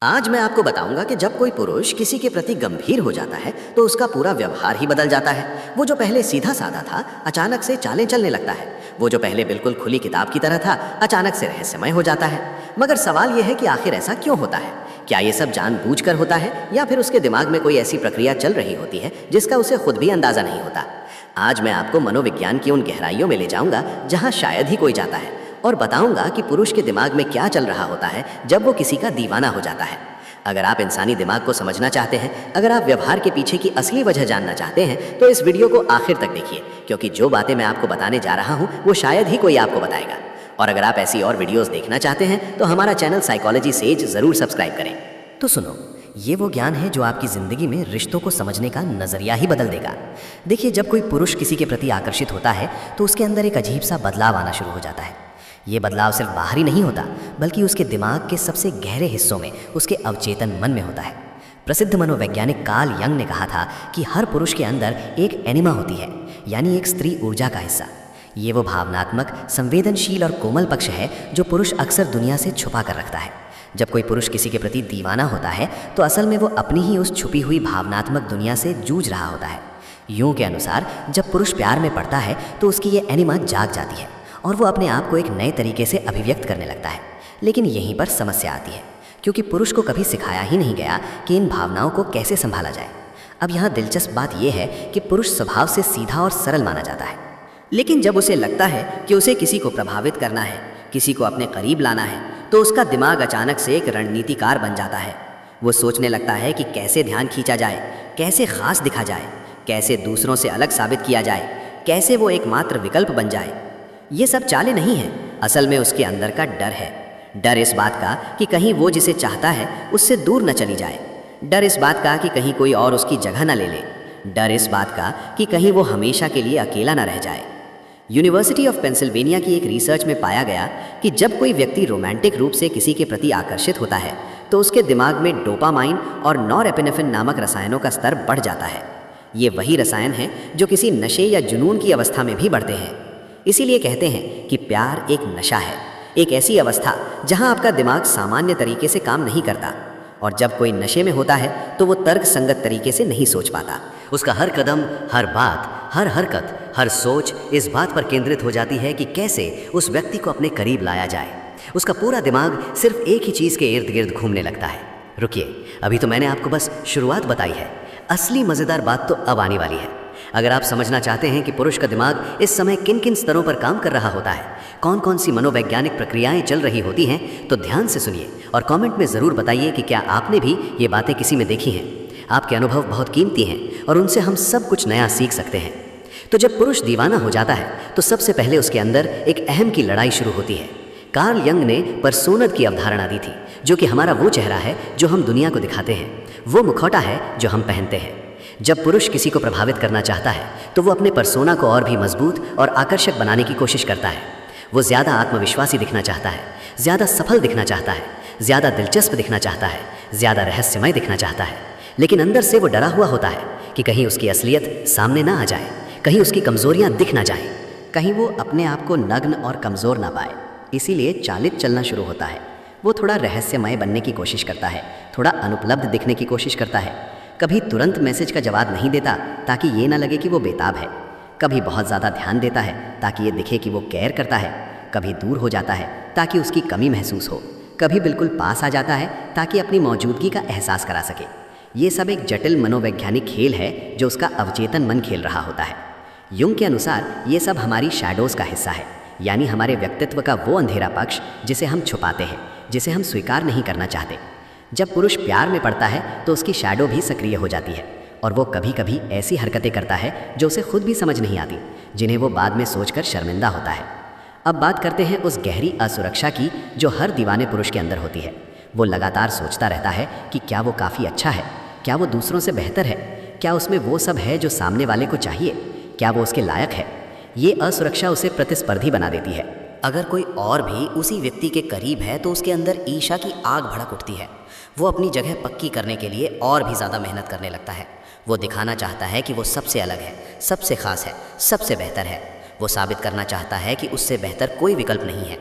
आज मैं आपको बताऊंगा कि जब कोई पुरुष किसी के प्रति गंभीर हो जाता है तो उसका पूरा व्यवहार ही बदल जाता है। वो जो पहले सीधा साधा था अचानक से चालें चलने लगता है। वो जो पहले बिल्कुल खुली किताब की तरह था अचानक से रहस्यमय हो जाता है। मगर सवाल यह है कि आखिर ऐसा क्यों होता है? क्या ये सब जानबूझकर होता है या फिर उसके दिमाग में कोई ऐसी प्रक्रिया चल रही होती है जिसका उसे खुद भी अंदाजा नहीं होता? आज मैं आपको मनोविज्ञान की उन गहराइयों में ले जाऊंगा जहाँ शायद ही कोई जाता है और बताऊंगा कि पुरुष के दिमाग में क्या चल रहा होता है जब वो किसी का दीवाना हो जाता है। अगर आप इंसानी दिमाग को समझना चाहते हैं, अगर आप व्यवहार के पीछे की असली वजह जानना चाहते हैं तो इस वीडियो को आखिर तक देखिए, क्योंकि जो बातें मैं आपको बताने जा रहा हूँ वो शायद ही कोई आपको बताएगा। और अगर आप ऐसी और वीडियोस देखना चाहते हैं तो हमारा चैनल साइकोलॉजी सेज जरूर सब्सक्राइब करें। तो सुनो, ये वो ज्ञान है जो आपकी ज़िंदगी में रिश्तों को समझने का नज़रिया ही बदल देगा। देखिए, जब कोई पुरुष किसी के प्रति आकर्षित होता है तो उसके अंदर एक अजीब सा बदलाव आना शुरू हो जाता है। ये बदलाव सिर्फ बाहरी नहीं होता बल्कि उसके दिमाग के सबसे गहरे हिस्सों में, उसके अवचेतन मन में होता है। प्रसिद्ध मनोवैज्ञानिक कार्ल यंग ने कहा था कि हर पुरुष के अंदर एक एनिमा होती है, यानी एक स्त्री ऊर्जा का हिस्सा। ये वो भावनात्मक, संवेदनशील और कोमल पक्ष है जो पुरुष अक्सर दुनिया से छुपा कर रखता है। जब कोई पुरुष किसी के प्रति दीवाना होता है तो असल में वो अपनी ही उस छुपी हुई भावनात्मक दुनिया से जूझ रहा होता है। यूं के अनुसार जब पुरुष प्यार में पड़ता है तो उसकी ये एनिमा जाग जाती है और वो अपने आप को एक नए तरीके से अभिव्यक्त करने लगता है। लेकिन यहीं पर समस्या आती है, क्योंकि पुरुष को कभी सिखाया ही नहीं गया कि इन भावनाओं को कैसे संभाला जाए। अब यहाँ दिलचस्प बात यह है कि पुरुष स्वभाव से सीधा और सरल माना जाता है, लेकिन जब उसे लगता है कि उसे किसी को प्रभावित करना है, किसी को अपने करीब लाना है, तो उसका दिमाग अचानक से एक रणनीतिकार बन जाता है। वो सोचने लगता है कि कैसे ध्यान खींचा जाए, कैसे खास दिखा जाए, कैसे दूसरों से अलग साबित किया जाए, कैसे वो एकमात्र विकल्प बन जाए। ये सब चालें नहीं हैं, असल में उसके अंदर का डर है। डर इस बात का कि कहीं वो जिसे चाहता है उससे दूर न चली जाए। डर इस बात का कि कहीं कोई और उसकी जगह न ले ले। डर इस बात का कि कहीं वो हमेशा के लिए अकेला न रह जाए। यूनिवर्सिटी ऑफ पेंसिल्वेनिया की एक रिसर्च में पाया गया कि जब कोई व्यक्ति रोमांटिक रूप से किसी के प्रति आकर्षित होता है तो उसके दिमाग में डोपामाइन और नॉरएपिनेफ्रिन नामक रसायनों का स्तर बढ़ जाता है। ये वही रसायन हैं जो किसी नशे या जुनून की अवस्था में भी बढ़ते हैं। इसीलिए कहते हैं कि प्यार एक नशा है, एक ऐसी अवस्था जहां आपका दिमाग सामान्य तरीके से काम नहीं करता। और जब कोई नशे में होता है तो वो तर्क संगत तरीके से नहीं सोच पाता। उसका हर कदम, हर बात, हर हरकत, हर सोच इस बात पर केंद्रित हो जाती है कि कैसे उस व्यक्ति को अपने करीब लाया जाए। उसका पूरा दिमाग सिर्फ एक ही चीज़ के इर्द गिर्द घूमने लगता है। रुकिए, अभी तो मैंने आपको बस शुरुआत बताई है, असली मज़ेदार बात तो अब आने वाली है। अगर आप समझना चाहते हैं कि पुरुष का दिमाग इस समय किन किन स्तरों पर काम कर रहा होता है, कौन कौन सी मनोवैज्ञानिक प्रक्रियाएं चल रही होती हैं, तो ध्यान से सुनिए और कमेंट में ज़रूर बताइए कि क्या आपने भी ये बातें किसी में देखी हैं। आपके अनुभव बहुत कीमती हैं और उनसे हम सब कुछ नया सीख सकते हैं। तो जब पुरुष दीवाना हो जाता है तो सबसे पहले उसके अंदर एक अहम की लड़ाई शुरू होती है। कार्ल यंग ने पर्सोनद की अवधारणा दी थी, जो कि हमारा वो चेहरा है जो हम दुनिया को दिखाते हैं, वो मुखौटा है जो हम पहनते हैं। जब पुरुष किसी को प्रभावित करना चाहता है तो वो अपने पर्सोना को और भी मजबूत और आकर्षक बनाने की कोशिश करता है। वो ज़्यादा आत्मविश्वासी दिखना चाहता है, ज़्यादा सफल दिखना चाहता है, ज़्यादा दिलचस्प दिखना चाहता है, ज़्यादा रहस्यमय दिखना चाहता है। लेकिन अंदर से वो डरा हुआ होता है कि कहीं उसकी असलियत सामने ना आ जाए, कहीं उसकी कमज़ोरियाँ दिख ना जाए, कहीं वो अपने आप को नग्न और कमज़ोर ना पाए। इसीलिए चालित चलना शुरू होता है। वो थोड़ा रहस्यमय बनने की कोशिश करता है, थोड़ा अनुपलब्ध दिखने की कोशिश करता है। कभी तुरंत मैसेज का जवाब नहीं देता ताकि ये ना लगे कि वो बेताब है। कभी बहुत ज़्यादा ध्यान देता है ताकि ये दिखे कि वो केयर करता है। कभी दूर हो जाता है ताकि उसकी कमी महसूस हो। कभी बिल्कुल पास आ जाता है ताकि अपनी मौजूदगी का एहसास करा सके। ये सब एक जटिल मनोवैज्ञानिक खेल है जो उसका अवचेतन मन खेल रहा होता है। युंग के अनुसार ये सब हमारी शैडोज़ का हिस्सा है, यानी हमारे व्यक्तित्व का वो अंधेरा पक्ष जिसे हम छुपाते हैं, जिसे हम स्वीकार नहीं करना चाहते। जब पुरुष प्यार में पड़ता है तो उसकी शैडो भी सक्रिय हो जाती है और वो कभी कभी ऐसी हरकतें करता है जो उसे खुद भी समझ नहीं आती, जिन्हें वो बाद में सोचकर शर्मिंदा होता है। अब बात करते हैं उस गहरी असुरक्षा की जो हर दीवाने पुरुष के अंदर होती है। वो लगातार सोचता रहता है कि क्या वो काफ़ी अच्छा है, क्या वो दूसरों से बेहतर है, क्या उसमें वो सब है जो सामने वाले को चाहिए, क्या वो उसके लायक है। ये असुरक्षा उसे प्रतिस्पर्धी बना देती है। अगर कोई और भी उसी व्यक्ति के करीब है तो उसके अंदर ईर्ष्या की आग भड़क उठती है। वो अपनी जगह पक्की करने के लिए और भी ज़्यादा मेहनत करने लगता है। वो दिखाना चाहता है कि वो सबसे अलग है, सबसे ख़ास है, सबसे बेहतर है। वो साबित करना चाहता है कि उससे बेहतर कोई विकल्प नहीं है।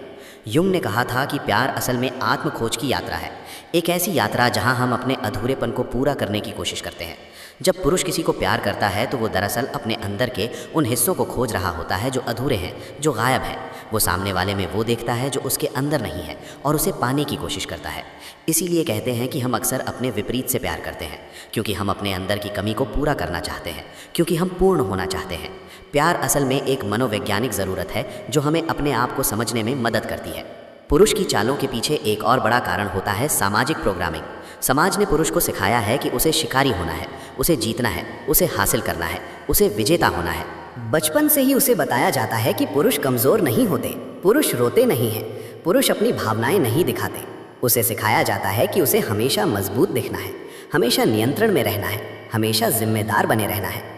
युंग ने कहा था कि प्यार असल में आत्म खोज की यात्रा है, एक ऐसी यात्रा जहां हम अपने अधूरेपन को पूरा करने की कोशिश करते हैं। जब पुरुष किसी को प्यार करता है तो वो दरअसल अपने अंदर के उन हिस्सों को खोज रहा होता है जो अधूरे हैं, जो गायब हैं। वो सामने वाले में वो देखता है जो उसके अंदर नहीं है और उसे पाने की कोशिश करता है। इसीलिए कहते हैं कि हम अक्सर अपने विपरीत से प्यार करते हैं, क्योंकि हम अपने अंदर की कमी को पूरा करना चाहते हैं, क्योंकि हम पूर्ण होना चाहते हैं। प्यार असल में एक मनोवैज्ञानिक ज़रूरत है जो हमें अपने आप को समझने में मदद करती है। पुरुष की चालों के पीछे एक और बड़ा कारण होता है सामाजिक प्रोग्रामिंग। समाज ने पुरुष को सिखाया है कि उसे शिकारी होना है, उसे जीतना है, उसे हासिल करना है, उसे विजेता होना है। बचपन से ही उसे बताया जाता है कि पुरुष कमज़ोर नहीं होते, पुरुष रोते नहीं हैं, पुरुष अपनी भावनाएं नहीं दिखाते। उसे सिखाया जाता है कि उसे हमेशा मजबूत दिखना है, हमेशा नियंत्रण में रहना है, हमेशा जिम्मेदार बने रहना है।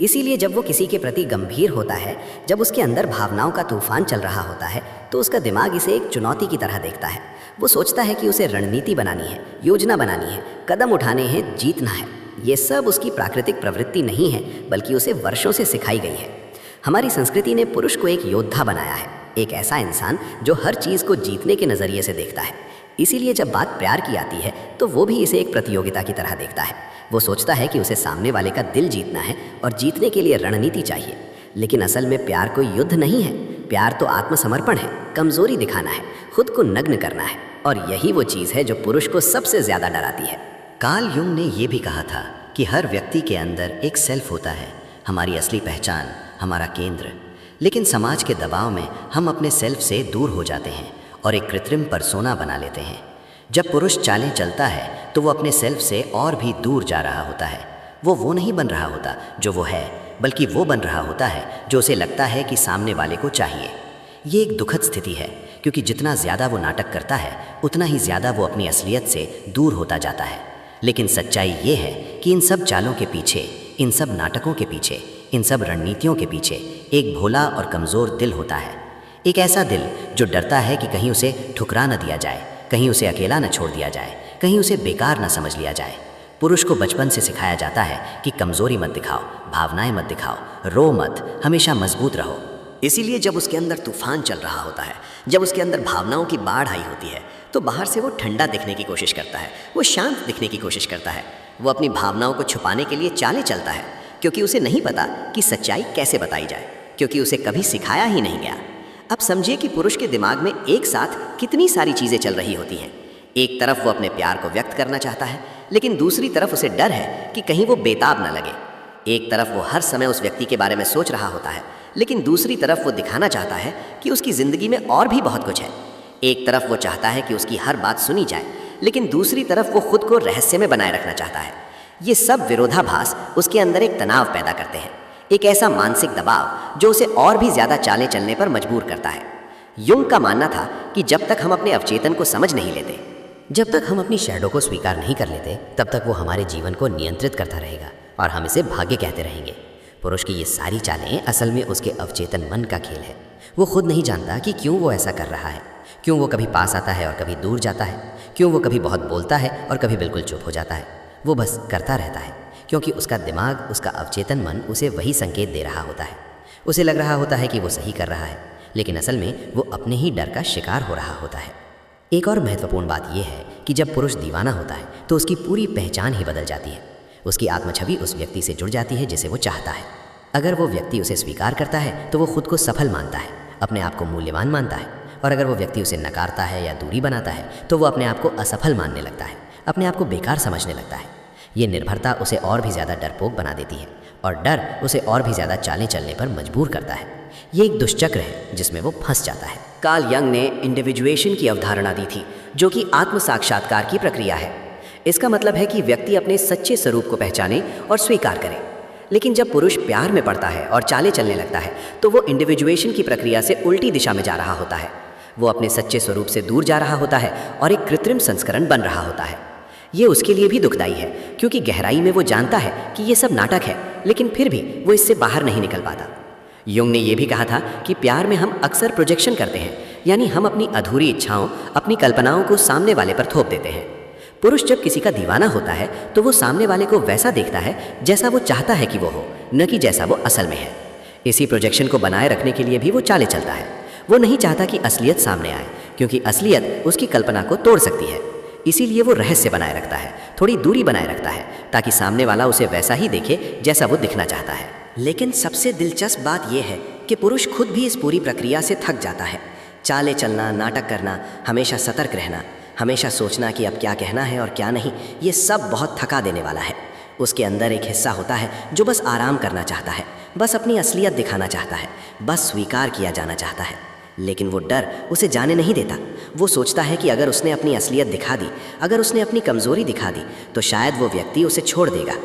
इसीलिए जब वो किसी के प्रति गंभीर होता है, जब उसके अंदर भावनाओं का तूफान चल रहा होता है, तो उसका दिमाग इसे एक चुनौती की तरह देखता है। वो सोचता है कि उसे रणनीति बनानी है, योजना बनानी है, कदम उठाने हैं, जीतना है। ये सब उसकी प्राकृतिक प्रवृत्ति नहीं है, बल्कि उसे वर्षों से सिखाई गई है। हमारी संस्कृति ने पुरुष को एक योद्धा बनाया है, एक ऐसा इंसान जो हर चीज़ को जीतने के नज़रिए से देखता है। इसीलिए जब बात प्यार की आती है तो वो भी इसे एक प्रतियोगिता की तरह देखता है। वो सोचता है कि उसे सामने वाले का दिल जीतना है और जीतने के लिए रणनीति चाहिए। लेकिन असल में प्यार कोई युद्ध नहीं है, प्यार तो आत्मसमर्पण है, कमज़ोरी दिखाना है, खुद को नग्न करना है। और यही वो चीज़ है जो पुरुष को सबसे ज़्यादा डराती है। कार्ल युंग ने ये भी कहा था कि हर व्यक्ति के अंदर एक सेल्फ होता है, हमारी असली पहचान, हमारा केंद्र। लेकिन समाज के दबाव में हम अपने सेल्फ से दूर हो जाते हैं और एक कृत्रिम परसोना बना लेते हैं। जब पुरुष चालें चलता है तो वो अपने सेल्फ से और भी दूर जा रहा होता है। वो नहीं बन रहा होता जो वो है, बल्कि वो बन रहा होता है जो उसे लगता है कि सामने वाले को चाहिए। ये एक दुखद स्थिति है, क्योंकि जितना ज़्यादा वो नाटक करता है उतना ही ज़्यादा वो अपनी असलियत से दूर होता जाता है। लेकिन सच्चाई ये है कि इन सब चालों के पीछे, इन सब नाटकों के पीछे, इन सब रणनीतियों के पीछे एक भोला और कमज़ोर दिल होता है। एक ऐसा दिल जो डरता है कि कहीं उसे ठुकरा न दिया जाए, कहीं उसे अकेला न छोड़ दिया जाए, कहीं उसे बेकार न समझ लिया जाए। पुरुष को बचपन से सिखाया जाता है कि कमज़ोरी मत दिखाओ, भावनाएं मत दिखाओ, रो मत, हमेशा मजबूत रहो। इसीलिए जब उसके अंदर तूफान चल रहा होता है, जब उसके अंदर भावनाओं की बाढ़ आई होती है, तो बाहर से वो ठंडा दिखने की कोशिश करता है, वो शांत दिखने की कोशिश करता है। वो अपनी भावनाओं को छुपाने के लिए चालें चलता है, क्योंकि उसे नहीं पता कि सच्चाई कैसे बताई जाए, क्योंकि उसे कभी सिखाया ही नहीं गया। अब समझिए कि पुरुष के दिमाग में एक साथ कितनी सारी चीज़ें चल रही होती हैं। एक तरफ वो अपने प्यार को व्यक्त करना चाहता है, लेकिन दूसरी तरफ उसे डर है कि कहीं वो बेताब न लगे। एक तरफ वो हर समय उस व्यक्ति के बारे में सोच रहा होता है, लेकिन दूसरी तरफ वो दिखाना चाहता है कि उसकी ज़िंदगी में और भी बहुत कुछ है। एक तरफ वो चाहता है कि उसकी हर बात सुनी जाए, लेकिन दूसरी तरफ वो खुद को रहस्य में बनाए रखना चाहता है। ये सब विरोधाभास उसके अंदर एक तनाव पैदा करते हैं, एक ऐसा मानसिक दबाव जो उसे और भी ज़्यादा चालें चलने पर मजबूर करता है। युंग का मानना था कि जब तक हम अपने अवचेतन को समझ नहीं लेते, जब तक हम अपनी शैडो को स्वीकार नहीं कर लेते, तब तक वो हमारे जीवन को नियंत्रित करता रहेगा और हम इसे भाग्य कहते रहेंगे। पुरुष की ये सारी चालें असल में उसके अवचेतन मन का खेल है। वो खुद नहीं जानता कि क्यों वो ऐसा कर रहा है, क्यों वो कभी पास आता है और कभी दूर जाता है, क्यों वो कभी बहुत बोलता है और कभी बिल्कुल चुप हो जाता है। वो बस करता रहता है, क्योंकि उसका दिमाग, उसका अवचेतन मन उसे वही संकेत दे रहा होता है। उसे लग रहा होता है कि वो सही कर रहा है, लेकिन असल में वो अपने ही डर का शिकार हो रहा होता है। एक और महत्वपूर्ण बात यह है कि जब पुरुष दीवाना होता है तो उसकी पूरी पहचान ही बदल जाती है। उसकी आत्मछवि उस व्यक्ति से जुड़ जाती है जिसे वो चाहता है। अगर वो व्यक्ति उसे स्वीकार करता है तो वो खुद को सफल मानता है, अपने आप को मूल्यवान मानता है। और अगर वो व्यक्ति उसे नकारता है या दूरी बनाता है तो वो अपने आप को असफल मानने लगता है, अपने आप को बेकार समझने लगता है। ये निर्भरता उसे और भी ज़्यादा डरपोक बना देती है और डर उसे और भी ज़्यादा चालें चलने पर मजबूर करता है। ये एक दुष्चक्र है जिसमें वो फंस जाता है। कार्ल यंग ने इंडिविजुएशन की अवधारणा दी थी, जो कि आत्म साक्षात्कार की प्रक्रिया है। इसका मतलब है कि व्यक्ति अपने सच्चे स्वरूप को पहचाने और स्वीकार करे। लेकिन जब पुरुष प्यार में पड़ता है और चालें चलने लगता है तो वो इंडिविजुएशन की प्रक्रिया से उल्टी दिशा में जा रहा होता है। वो अपने सच्चे स्वरूप से दूर जा रहा होता है और एक कृत्रिम संस्करण बन रहा होता है। ये उसके लिए भी दुखदाई है, क्योंकि गहराई में वो जानता है कि ये सब नाटक है, लेकिन फिर भी वो इससे बाहर नहीं निकल पाता। युंग ने यह भी कहा था कि प्यार में हम अक्सर प्रोजेक्शन करते हैं, यानी हम अपनी अधूरी इच्छाओं, अपनी कल्पनाओं को सामने वाले पर थोप देते हैं। पुरुष जब किसी का दीवाना होता है तो वो सामने वाले को वैसा देखता है जैसा वो चाहता है कि वो हो, न कि जैसा वो असल में है। इसी प्रोजेक्शन को बनाए रखने के लिए भी वो चालें चलता है। वो नहीं चाहता कि असलियत सामने आए, क्योंकि असलियत उसकी कल्पना को तोड़ सकती है। इसीलिए वो रहस्य बनाए रखता है, थोड़ी दूरी बनाए रखता है, ताकि सामने वाला उसे वैसा ही देखे जैसा वो दिखना चाहता है। लेकिन सबसे दिलचस्प बात यह है कि पुरुष खुद भी इस पूरी प्रक्रिया से थक जाता है। चाले चलना, नाटक करना, हमेशा सतर्क रहना, हमेशा सोचना कि अब क्या कहना है और क्या नहीं, ये सब बहुत थका देने वाला है। उसके अंदर एक हिस्सा होता है जो बस आराम करना चाहता है, बस अपनी असलियत दिखाना चाहता है, बस स्वीकार किया जाना चाहता है। लेकिन वो डर उसे जाने नहीं देता। वो सोचता है कि अगर उसने अपनी असलियत दिखा दी, अगर उसने अपनी कमज़ोरी दिखा दी, तो शायद वो व्यक्ति उसे छोड़ देगा।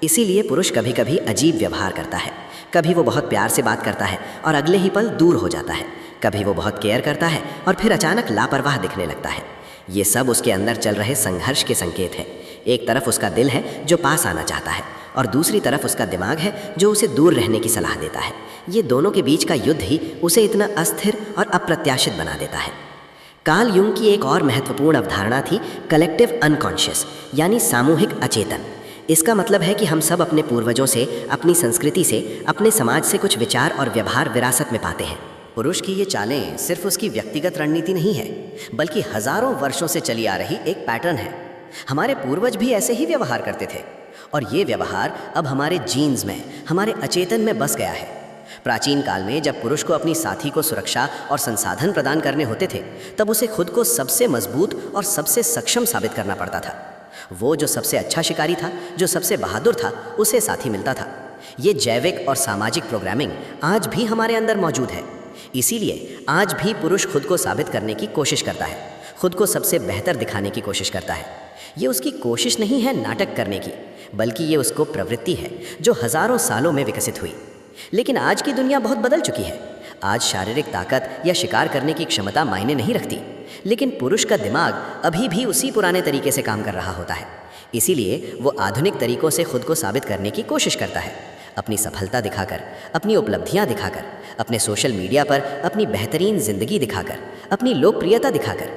इसीलिए पुरुष कभी कभी अजीब व्यवहार करता है। कभी वो बहुत प्यार से बात करता है और अगले ही पल दूर हो जाता है। कभी वो बहुत केयर करता है और फिर अचानक लापरवाह दिखने लगता है। ये सब उसके अंदर चल रहे संघर्ष के संकेत हैं। एक तरफ उसका दिल है जो पास आना चाहता है, और दूसरी तरफ उसका दिमाग है जो उसे दूर रहने की सलाह देता है। ये दोनों के बीच का युद्ध ही उसे इतना अस्थिर और अप्रत्याशित बना देता है। कार्ल युंग की एक और महत्वपूर्ण अवधारणा थी कलेक्टिव अनकॉन्शियस, यानी सामूहिक अचेतन। इसका मतलब है कि हम सब अपने पूर्वजों से, अपनी संस्कृति से, अपने समाज से कुछ विचार और व्यवहार विरासत में पाते हैं। पुरुष की ये चालें सिर्फ उसकी व्यक्तिगत रणनीति नहीं है, बल्कि हजारों वर्षों से चली आ रही एक पैटर्न है। हमारे पूर्वज भी ऐसे ही व्यवहार करते थे, और ये व्यवहार अब हमारे जीन्स में, हमारे अचेतन में बस गया है। प्राचीन काल में जब पुरुष को अपनी साथी को सुरक्षा और संसाधन प्रदान करने होते थे, तब उसे खुद को सबसे मजबूत और सबसे सक्षम साबित करना पड़ता था। वो जो सबसे अच्छा शिकारी था, जो सबसे बहादुर था, उसे साथी मिलता था। ये जैविक और सामाजिक प्रोग्रामिंग आज भी हमारे अंदर मौजूद है। इसीलिए आज भी पुरुष खुद को साबित करने की कोशिश करता है, खुद को सबसे बेहतर दिखाने की कोशिश करता है। ये उसकी कोशिश नहीं है नाटक करने की, बल्कि ये उसको प्रवृत्ति है जो हजारों सालों में विकसित हुई। लेकिन आज की दुनिया बहुत बदल चुकी है। आज शारीरिक ताकत या शिकार करने की क्षमता मायने नहीं रखती, लेकिन पुरुष का दिमाग अभी भी उसी पुराने तरीके से काम कर रहा होता है। इसीलिए वो आधुनिक तरीकों से खुद को साबित करने की कोशिश करता है, अपनी सफलता दिखाकर, अपनी उपलब्धियां दिखाकर, अपने सोशल मीडिया पर अपनी बेहतरीन जिंदगी दिखाकर, अपनी लोकप्रियता दिखाकर।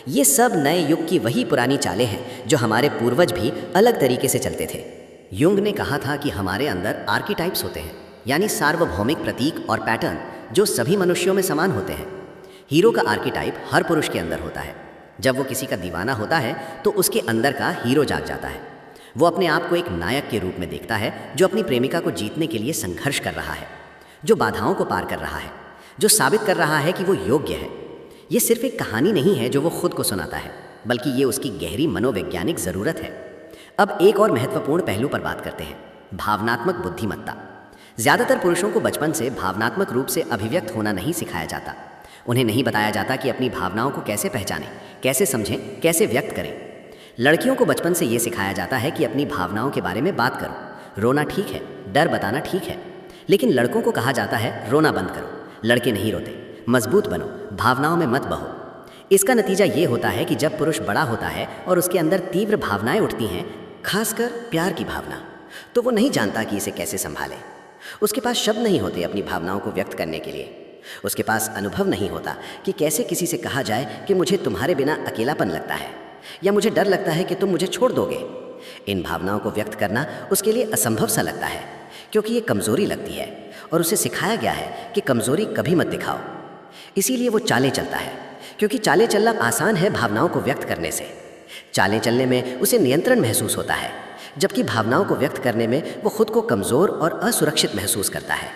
ये सब नए युग की वही पुरानी चालें हैं जो हमारे पूर्वज भी अलग तरीके से चलते थे। युंग ने कहा था कि हमारे अंदर आर्कीटाइप्स होते हैं, यानी सार्वभौमिक प्रतीक और पैटर्न जो सभी मनुष्यों में समान होते हैं। हीरो का आर्कीटाइप हर पुरुष के अंदर होता है। जब वो किसी का दीवाना होता है तो उसके अंदर का हीरो जाग जाता है। वो अपने आप को एक नायक के रूप में देखता है जो अपनी प्रेमिका को जीतने के लिए संघर्ष कर रहा है, जो बाधाओं को पार कर रहा है, जो साबित कर रहा है कि वो योग्य है। ये सिर्फ एक कहानी नहीं है जो वो खुद को सुनाता है, बल्कि ये उसकी गहरी मनोवैज्ञानिक ज़रूरत है। अब एक और महत्वपूर्ण पहलू पर बात करते हैं, भावनात्मक बुद्धिमत्ता। ज़्यादातर पुरुषों को बचपन से भावनात्मक रूप से अभिव्यक्त होना नहीं सिखाया जाता। उन्हें नहीं बताया जाता कि अपनी भावनाओं को कैसे पहचानें, कैसे समझें, कैसे व्यक्त करें। लड़कियों को बचपन से ये सिखाया जाता है कि अपनी भावनाओं के बारे में बात करो, रोना ठीक है, डर बताना ठीक है। लेकिन लड़कों को कहा जाता है रोना बंद करो, लड़के नहीं रोते, मजबूत बनो, भावनाओं में मत बहो। इसका नतीजा ये होता है कि जब पुरुष बड़ा होता है और उसके अंदर तीव्र भावनाएं उठती हैं, खासकर प्यार की भावना, तो वो नहीं जानता कि इसे कैसे संभाले। उसके पास शब्द नहीं होते अपनी भावनाओं को व्यक्त करने के लिए। उसके पास अनुभव नहीं होता कि कैसे किसी से कहा जाए कि मुझे तुम्हारे बिना अकेलापन लगता है, या मुझे डर लगता है कि तुम मुझे छोड़ दोगे। इन भावनाओं को व्यक्त करना उसके लिए असंभव सा लगता है, क्योंकि ये कमज़ोरी लगती है और उसे सिखाया गया है कि कमज़ोरी कभी मत दिखाओ। इसीलिए वो चालें चलता है, क्योंकि चालें चलना आसान है भावनाओं को व्यक्त करने से। चालें चलने में उसे नियंत्रण महसूस होता है, जबकि भावनाओं को व्यक्त करने में वो खुद को कमज़ोर और असुरक्षित महसूस करता है।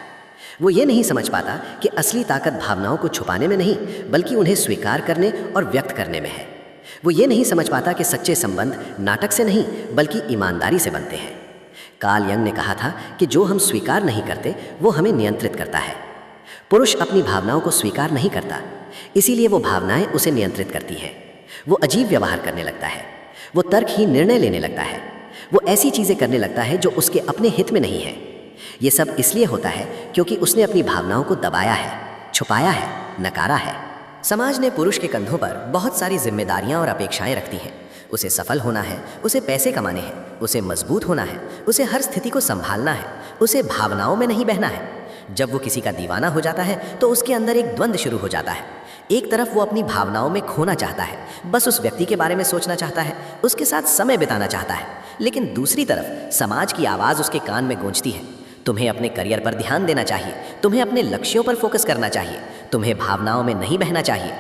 वो ये नहीं समझ पाता कि असली ताकत भावनाओं को छुपाने में नहीं, बल्कि उन्हें स्वीकार करने और व्यक्त करने में है। वो ये नहीं समझ पाता कि सच्चे संबंध नाटक से नहीं, बल्कि ईमानदारी से बनते हैं। कार्ल यंग ने कहा था कि जो हम स्वीकार नहीं करते वो हमें नियंत्रित करता है। पुरुष अपनी भावनाओं को स्वीकार नहीं करता, इसीलिए वो भावनाएं उसे नियंत्रित करती हैं। वो अजीब व्यवहार करने लगता है, वो तर्कहीन निर्णय लेने लगता है, वो ऐसी चीज़ें करने लगता है जो उसके अपने हित में नहीं है। ये सब इसलिए होता है क्योंकि उसने अपनी भावनाओं को दबाया है, छुपाया है, नकारा है। समाज ने पुरुष के कंधों पर बहुत सारी जिम्मेदारियां और अपेक्षाएं रखती हैं। उसे सफल होना है, उसे पैसे कमाने हैं, उसे मजबूत होना है, उसे हर स्थिति को संभालना है, उसे भावनाओं में नहीं बहना है। जब वो किसी का दीवाना हो जाता है तो उसके अंदर एक द्वंद्व शुरू हो जाता है। एक तरफ वो अपनी भावनाओं में खोना चाहता है, बस उस व्यक्ति के बारे में सोचना चाहता है, उसके साथ समय बिताना चाहता है। लेकिन दूसरी तरफ समाज की आवाज़ उसके कान में गूंजती है, तुम्हें अपने करियर पर ध्यान देना चाहिए, तुम्हें अपने लक्ष्यों पर फोकस करना चाहिए, तुम्हें भावनाओं में नहीं बहना चाहिए।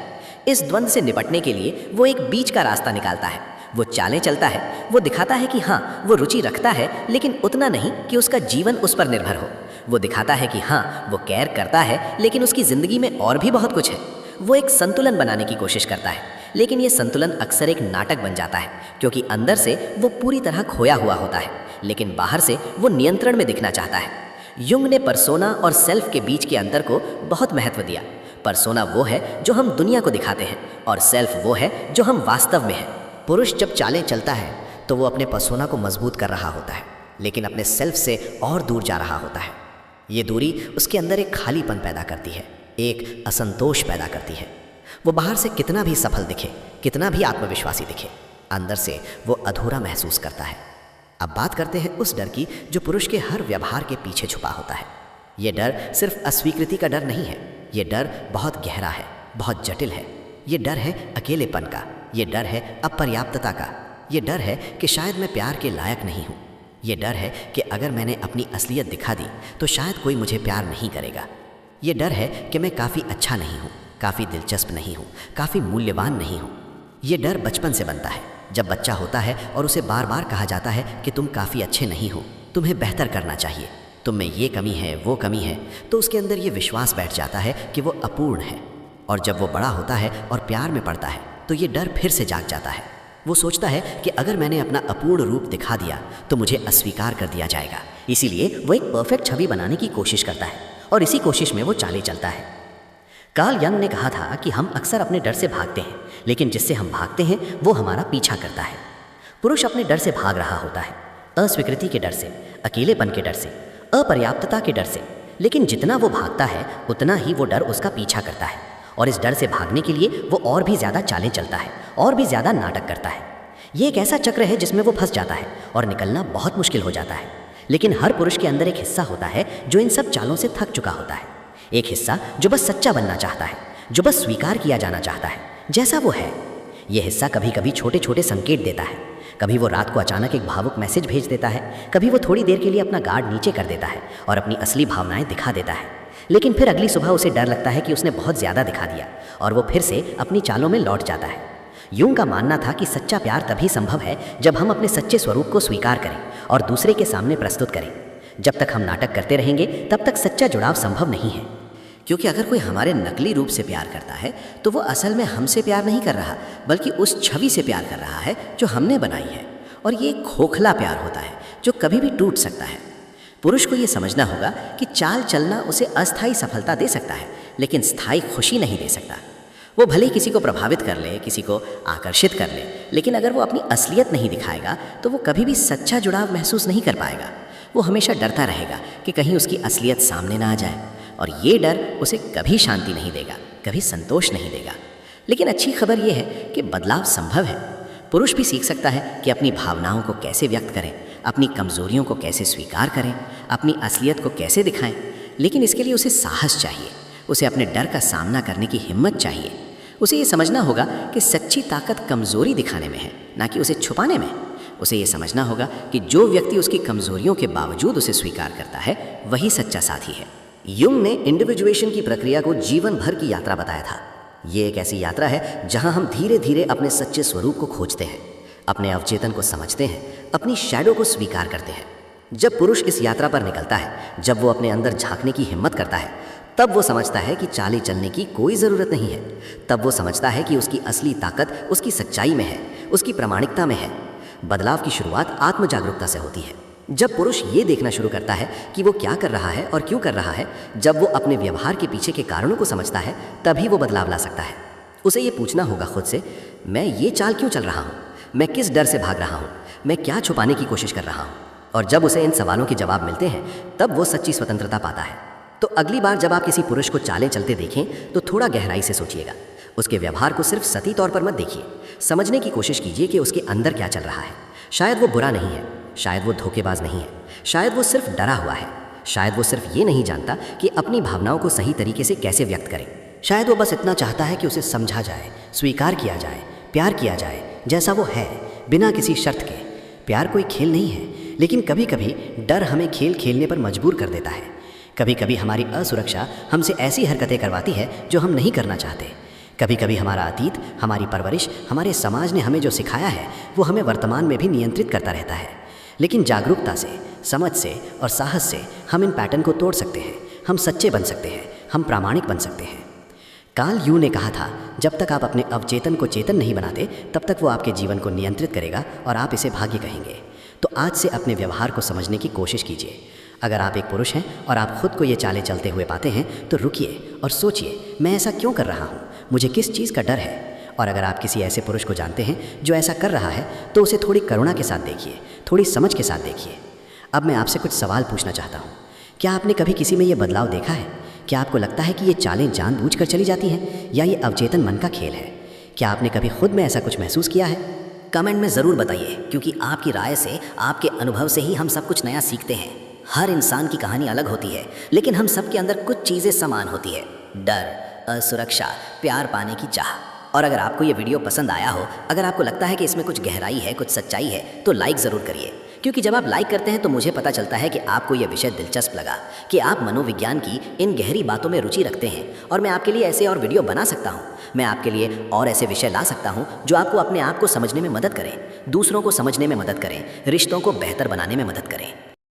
इस द्वंद्व से निपटने के लिए वो एक बीच का रास्ता निकालता है। वो चालें चलता है, वो दिखाता है कि हाँ वो रुचि रखता है, लेकिन उतना नहीं कि उसका जीवन उस पर निर्भर हो। वो दिखाता है कि हाँ वो केयर करता है, लेकिन उसकी ज़िंदगी में और भी बहुत कुछ है। वो एक संतुलन बनाने की कोशिश करता है, लेकिन ये संतुलन अक्सर एक नाटक बन जाता है, क्योंकि अंदर से वो पूरी तरह खोया हुआ होता है, लेकिन बाहर से वो नियंत्रण में दिखना चाहता है। युंग ने पर्सोना और सेल्फ के बीच के अंतर को बहुत महत्व दिया। पर्सोना वो है जो हम दुनिया को दिखाते हैं, और सेल्फ वो है जो हम वास्तव में हैं। पुरुष जब चालें चलता है तो वो अपने पर्सोना को मजबूत कर रहा होता है, लेकिन अपने सेल्फ से और दूर जा रहा होता है। ये दूरी उसके अंदर एक खालीपन पैदा करती है, एक असंतोष पैदा करती है। वो बाहर से कितना भी सफल दिखे, कितना भी आत्मविश्वासी दिखे, अंदर से वो अधूरा महसूस करता है। अब बात करते हैं उस डर की जो पुरुष के हर व्यवहार के पीछे छुपा होता है। ये डर सिर्फ अस्वीकृति का डर नहीं है, ये डर बहुत गहरा है, बहुत जटिल है। ये डर है अकेलेपन का, ये डर है अपर्याप्तता का, ये डर है कि शायद मैं प्यार के लायक नहीं हूँ। ये डर है कि अगर मैंने अपनी असलियत दिखा दी तो शायद कोई मुझे प्यार नहीं करेगा। ये डर है कि मैं काफ़ी अच्छा नहीं हूँ, काफ़ी दिलचस्प नहीं हूँ, काफ़ी मूल्यवान नहीं हूँ। ये डर बचपन से बनता है, जब बच्चा होता है और उसे बार बार कहा जाता है कि तुम काफ़ी अच्छे नहीं हो, तुम्हें बेहतर करना चाहिए, तुम में ये कमी है, वो कमी है, तो उसके अंदर ये विश्वास बैठ जाता है कि वो अपूर्ण है। और जब वो बड़ा होता है और प्यार में पड़ता है तो ये डर फिर से जाग जाता है। वो सोचता है कि अगर मैंने अपना अपूर्ण रूप दिखा दिया तो मुझे अस्वीकार कर दिया जाएगा। इसीलिए वो एक परफेक्ट छवि बनाने की कोशिश करता है, और इसी कोशिश में वो चाले चलता है। कार्ल यंग ने कहा था कि हम अक्सर अपने डर से भागते हैं, लेकिन जिससे हम भागते हैं वो हमारा पीछा करता है। पुरुष अपने डर से भाग रहा होता है, अस्वीकृति के डर से, अकेलेपन के डर से, अपर्याप्तता के डर से। लेकिन जितना वो भागता है उतना ही वो डर उसका पीछा करता है, और इस डर से भागने के लिए वो और भी ज़्यादा चालें चलता है, और भी ज़्यादा नाटक करता है। ये एक ऐसा चक्र है जिसमें वो फंस जाता है और निकलना बहुत मुश्किल हो जाता है। लेकिन हर पुरुष के अंदर एक हिस्सा होता है जो इन सब चालों से थक चुका होता है। एक हिस्सा जो बस सच्चा बनना चाहता है, जो बस स्वीकार किया जाना चाहता है जैसा वो है। ये हिस्सा कभी कभी छोटे छोटे संकेत देता है। कभी वो रात को अचानक एक भावुक मैसेज भेज देता है, कभी वो थोड़ी देर के लिए अपना गार्ड नीचे कर देता है और अपनी असली भावनाएं दिखा देता है। लेकिन फिर अगली सुबह उसे डर लगता है कि उसने बहुत ज़्यादा दिखा दिया, और वो फिर से अपनी चालों में लौट जाता है। यूं का मानना था कि सच्चा प्यार तभी संभव है जब हम अपने सच्चे स्वरूप को स्वीकार करें और दूसरे के सामने प्रस्तुत करें। जब तक हम नाटक करते रहेंगे तब तक सच्चा जुड़ाव संभव नहीं है। क्योंकि अगर कोई हमारे नकली रूप से प्यार करता है तो वो असल में हमसे प्यार नहीं कर रहा, बल्कि उस छवि से प्यार कर रहा है जो हमने बनाई है। और ये एक खोखला प्यार होता है जो कभी भी टूट सकता है। पुरुष को ये समझना होगा कि चाल चलना उसे अस्थायी सफलता दे सकता है, लेकिन स्थायी खुशी नहीं दे सकता। वो भले ही किसी को प्रभावित कर ले, किसी को आकर्षित कर ले, लेकिन अगर वो अपनी असलियत नहीं दिखाएगा तो वो कभी भी सच्चा जुड़ाव महसूस नहीं कर पाएगा। वो हमेशा डरता रहेगा कि कहीं उसकी असलियत सामने ना आ जाए, और ये डर उसे कभी शांति नहीं देगा, कभी संतोष नहीं देगा। लेकिन अच्छी खबर ये है कि बदलाव संभव है। पुरुष भी सीख सकता है कि अपनी भावनाओं को कैसे व्यक्त करें, अपनी कमजोरियों को कैसे स्वीकार करें, अपनी असलियत को कैसे दिखाएं। लेकिन इसके लिए उसे साहस चाहिए, उसे अपने डर का सामना करने की हिम्मत चाहिए। उसे ये समझना होगा कि सच्ची ताकत कमजोरी दिखाने में है, ना कि उसे छुपाने में। उसे ये समझना होगा कि जो व्यक्ति उसकी कमजोरियों के बावजूद उसे स्वीकार करता है वही सच्चा साथी है। युंग ने इंडिविजुएशन की प्रक्रिया को जीवन भर की यात्रा बताया था। ये एक ऐसी यात्रा है जहां हम धीरे धीरे अपने सच्चे स्वरूप को खोजते हैं, अपने अवचेतन को समझते हैं, अपनी शैडो को स्वीकार करते हैं। जब पुरुष इस यात्रा पर निकलता है, जब वो अपने अंदर झांकने की हिम्मत करता है, तब वो समझता है कि चाली चलने की कोई ज़रूरत नहीं है। तब वो समझता है कि उसकी असली ताकत उसकी सच्चाई में है, उसकी प्रामाणिकता में है। बदलाव की शुरुआत आत्म जागरूकता से होती है। जब पुरुष ये देखना शुरू करता है कि वो क्या कर रहा है और क्यों कर रहा है, जब वो अपने व्यवहार के पीछे के कारणों को समझता है, तभी वो बदलाव ला सकता है। उसे ये पूछना होगा खुद से, मैं ये चाल क्यों चल रहा हूँ, मैं किस डर से भाग रहा हूँ, मैं क्या छुपाने की कोशिश कर रहा हूँ। और जब उसे इन सवालों के जवाब मिलते हैं तब वो सच्ची स्वतंत्रता पाता है। तो अगली बार जब आप किसी पुरुष को चालें चलते देखें तो थोड़ा गहराई से सोचिएगा। उसके व्यवहार को सिर्फ सती तौर पर मत देखिए, समझने की कोशिश कीजिए कि उसके अंदर क्या चल रहा है। शायद वो बुरा नहीं है, शायद वो धोखेबाज नहीं है, शायद वो सिर्फ डरा हुआ है, शायद वो सिर्फ ये नहीं जानता कि अपनी भावनाओं को सही तरीके से कैसे व्यक्त करे। शायद वो बस इतना चाहता है कि उसे समझा जाए, स्वीकार किया जाए, प्यार किया जाए जैसा वो है, बिना किसी शर्त के। प्यार कोई खेल नहीं है, लेकिन कभी कभी डर हमें खेल खेलने पर मजबूर कर देता है। कभी कभी हमारी असुरक्षा हमसे ऐसी हरकतें करवाती है जो हम नहीं करना चाहते। कभी कभी हमारा अतीत, हमारी परवरिश, हमारे समाज ने हमें जो सिखाया है वो हमें वर्तमान में भी नियंत्रित करता रहता है। लेकिन जागरूकता से, समझ से और साहस से हम इन पैटर्न को तोड़ सकते हैं। हम सच्चे बन सकते हैं, हम प्रामाणिक बन सकते हैं। कार्ल यूं ने कहा था, जब तक आप अपने अवचेतन को चेतन नहीं बनाते तब तक वो आपके जीवन को नियंत्रित करेगा और आप इसे भाग्य कहेंगे। तो आज से अपने व्यवहार को समझने की कोशिश कीजिए। अगर आप एक पुरुष हैं और आप खुद को ये चालें चलते हुए पाते हैं तो रुकिए और सोचिए, मैं ऐसा क्यों कर रहा हूँ, मुझे किस चीज़ का डर है। और अगर आप किसी ऐसे पुरुष को जानते हैं जो ऐसा कर रहा है तो उसे थोड़ी करुणा के साथ देखिए, थोड़ी समझ के साथ देखिए। अब मैं आपसे कुछ सवाल पूछना चाहता हूँ। क्या आपने कभी किसी में ये बदलाव देखा है? क्या आपको लगता है कि ये चालें जानबूझकर चली जाती हैं या ये अवचेतन मन का खेल है? क्या आपने कभी खुद में ऐसा कुछ महसूस किया है? कमेंट में ज़रूर बताइए, क्योंकि आपकी राय से, आपके अनुभव से ही हम सब कुछ नया सीखते हैं। हर इंसान की कहानी अलग होती है, लेकिन हम सब के अंदर कुछ चीज़ें समान होती है। डर, असुरक्षा, प्यार पाने की चाह। और अगर आपको ये वीडियो पसंद आया हो, अगर आपको लगता है कि इसमें कुछ गहराई है, कुछ सच्चाई है, तो लाइक ज़रूर करिए। क्योंकि जब आप लाइक करते हैं तो मुझे पता चलता है कि आपको यह विषय दिलचस्प लगा, कि आप मनोविज्ञान की इन गहरी बातों में रुचि रखते हैं और मैं आपके लिए ऐसे और वीडियो बना सकता हूँ। मैं आपके लिए और ऐसे विषय ला सकता हूँ जो आपको अपने आप को समझने में मदद करें, दूसरों को समझने में मदद करें, रिश्तों को बेहतर बनाने में मदद करें।